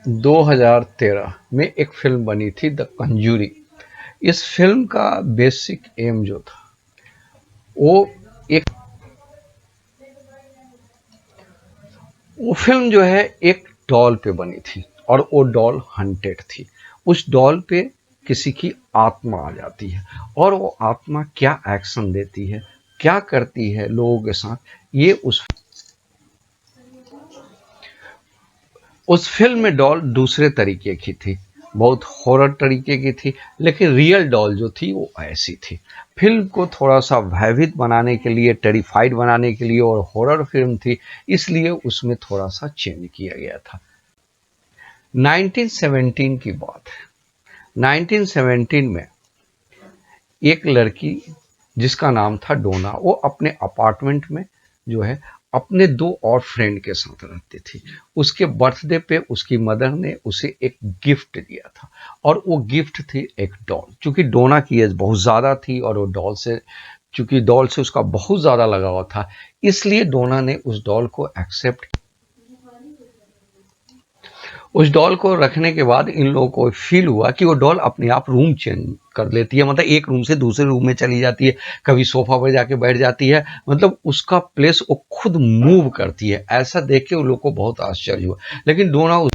2013 में एक फिल्म बनी थी द कंजूरिंग। इस फिल्म का बेसिक एम जो था वो एक वो फिल्म जो है एक डॉल पे बनी थी और वो डॉल हंटेड थी। उस डॉल पे किसी की आत्मा आ जाती है और वो आत्मा क्या एक्शन देती है, क्या करती है लोगों के साथ, ये उस फिल्म में डॉल दूसरे तरीके की थी, बहुत हॉरर तरीके की थी, लेकिन रियल डॉल जो थी वो ऐसी थी। फिल्म को थोड़ा सा भयभीत बनाने के लिए, टेरिफाइड बनाने के लिए, और हॉरर फिल्म थी इसलिए उसमें थोड़ा सा चेंज किया गया था। 1917 की बात है। 1917 में एक लड़की जिसका नाम था डोना, वो अपने अपार्टमेंट में जो है अपने दो और फ्रेंड के साथ रहती थी। उसके बर्थडे पे उसकी मदर ने उसे एक गिफ्ट दिया था और वो गिफ्ट थी एक डॉल। चूंकि डोना की एज बहुत ज़्यादा थी और वो चूंकि डॉल से उसका बहुत ज़्यादा लगाव था, इसलिए डोना ने उस डॉल को एक्सेप्ट। उस डॉल को रखने के बाद इन लोगों को फील हुआ कि वो डॉल अपने आप रूम चेंज कर लेती है, मतलब एक रूम से दूसरे रूम में चली जाती है, कभी सोफा पर जाके बैठ जाती है, मतलब उसका प्लेस वो खुद मूव करती है। ऐसा देख के उन लोग को बहुत आश्चर्य हुआ। लेकिन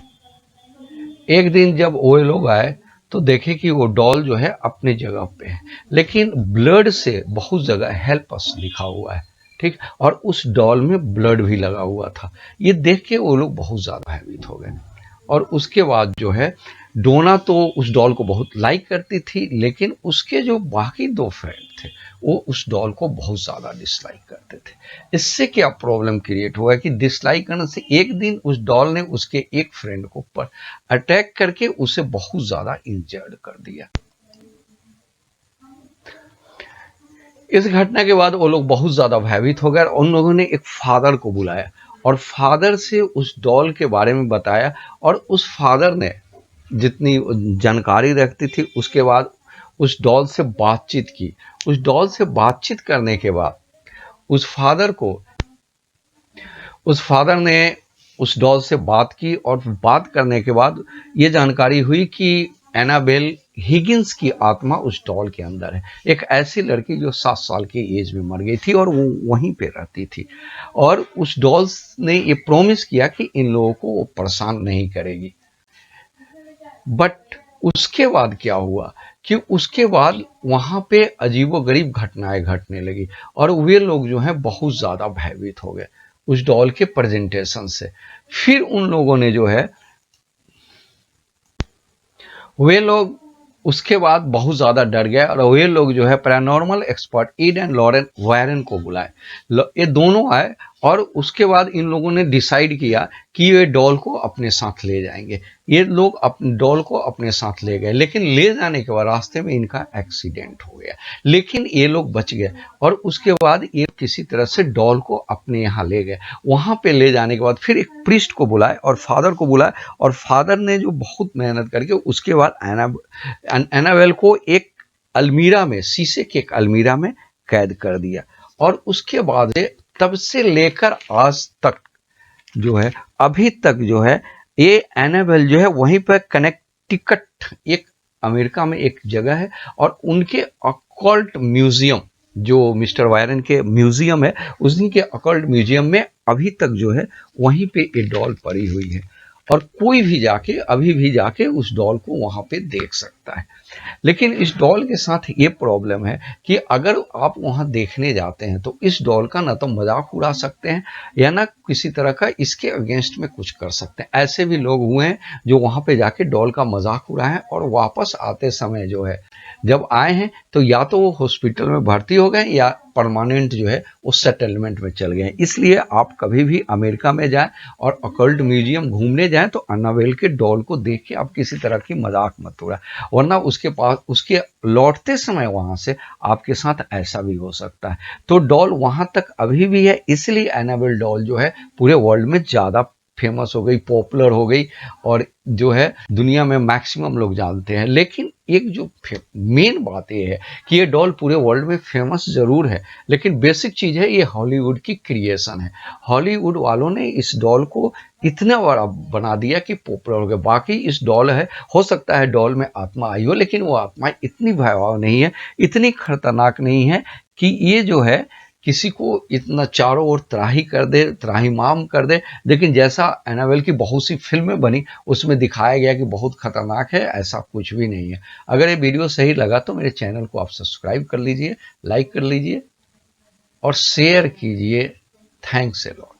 एक दिन जब वो लोग आए तो देखे कि वो डॉल जो है अपनी जगह पे है, लेकिन ब्लड से बहुत जगह हेल्प अस लिखा हुआ है, ठीक, और उस डॉल में ब्लड भी लगा हुआ था। ये देख के वो लोग बहुत ज्यादा भयभीत हो गए। और उसके बाद जो है डोना तो उस डॉल को बहुत लाइक करती थी, लेकिन उसके जो बाकी दो फ्रेंड थे वो उस डॉल को बहुत ज़्यादा डिसलाइक करते थे। इससे क्या प्रॉब्लम क्रिएट हुआ कि डिसलाइक करने से एक दिन उस डॉल ने उसके एक फ्रेंड को ऊपर अटैक करके उसे बहुत ज़्यादा इंजर्ड कर दिया। इस घटना के बाद वो लोग बहुत ज़्यादा भयभीत हो गए और उन लोगों ने एक फादर को बुलाया और फादर से उस डॉल के बारे में बताया। और उस फादर ने जितनी जानकारी रखती थी उसके बाद उस डॉल से बातचीत की। उस डॉल से बातचीत करने के बाद उस फादर को उस फादर ने उस डॉल से बात की और बात करने के बाद ये जानकारी हुई कि एनाबेल हिगिंस की आत्मा उस डॉल के अंदर है। एक ऐसी लड़की जो 7 साल की एज में मर गई थी और वो वहीं पे रहती थी, और उस डॉल ने ये प्रॉमिस किया कि इन लोगों को वो परेशान नहीं करेगी। बट उसके बाद क्या हुआ कि उसके बाद वहां पे अजीबोगरीब घटनाएं घटने लगी और वे लोग जो हैं बहुत ज्यादा भयभीत हो गए उस डॉल के प्रेजेंटेशन से। फिर उन लोगों ने जो है वे लोग उसके बाद बहुत ज्यादा डर गए और वे लोग जो है paranormal expert Ed and Lorraine Warren को बुलाए। ये दोनों आए और उसके बाद इन लोगों ने डिसाइड किया कि ये डॉल को अपने साथ ले जाएंगे। ये लोग अपने डॉल को अपने साथ ले गए, लेकिन ले जाने के बाद रास्ते में इनका एक्सीडेंट हो गया, लेकिन ये लोग बच गए। और उसके बाद ये किसी तरह से डॉल को अपने यहाँ ले गए। वहां पे ले जाने के बाद फिर एक प्रीस्ट को बुलाए और फादर को बुलाए, और फादर ने जो बहुत मेहनत करके उसके बाद एनाबेल को एक अलमीरा में, शीशे के एक अलमीरा में कैद कर दिया। और उसके बाद तब से लेकर आज तक जो है, अभी तक जो है, ये एनाबेल जो है वहीं पर कनेक्टिकट एक अमेरिका में एक जगह है और उनके अकल्ट म्यूजियम, जो मिस्टर वायरन के म्यूजियम है, उसी के अकल्ट म्यूजियम में अभी तक जो है वहीं पे ये डॉल पड़ी हुई है और कोई भी जाके अभी भी जाके उस डॉल को वहां पे देख सकता है। लेकिन इस डॉल के साथ ये प्रॉब्लम है कि अगर आप वहां देखने जाते हैं तो इस डॉल का ना तो मजाक उड़ा सकते हैं या ना किसी तरह का इसके अगेंस्ट में कुछ कर सकते हैं। ऐसे भी लोग हुए हैं जो वहां पे जाके डॉल का मजाक उड़ाए हैं और वापस आते समय जो है, जब आए हैं तो या तो वो हॉस्पिटल में भर्ती हो गए या परमानेंट जो है वो सेटलमेंट में चल गए हैं। इसलिए आप कभी भी अमेरिका में जाएं और अकल्ट म्यूजियम घूमने जाएं तो एनाबेल के डॉल को देख के आप किसी तरह की मजाक मत उड़ाएं, वरना उसके पास उसके लौटते समय वहां से आपके साथ ऐसा भी हो सकता है। तो डॉल वहां तक अभी भी है, इसलिए एनाबेल डॉल जो है पूरे वर्ल्ड में ज्यादा फेमस हो गई, पॉपुलर हो गई और जो है दुनिया में मैक्सिमम लोग जानते हैं। लेकिन एक जो मेन बात ये है कि ये डॉल पूरे वर्ल्ड में फेमस जरूर है, लेकिन बेसिक चीज है ये हॉलीवुड की क्रिएशन है। हॉलीवुड वालों ने इस डॉल को इतना बड़ा बना दिया कि पॉपुलर हो गया। बाकी इस डॉल है, हो सकता है डॉल में आत्मा आई हो, लेकिन वो आत्मा इतनी भयावह नहीं है, इतनी खतरनाक नहीं है कि ये जो है किसी को इतना चारों ओर त्राही कर दे, त्राहीमाम कर दे। लेकिन जैसा एनाबेल की बहुत सी फिल्में बनी उसमें दिखाया गया कि बहुत खतरनाक है, ऐसा कुछ भी नहीं है। अगर ये वीडियो सही लगा तो मेरे चैनल को आप सब्सक्राइब कर लीजिए, लाइक कर लीजिए और शेयर कीजिए। Thanks a lot.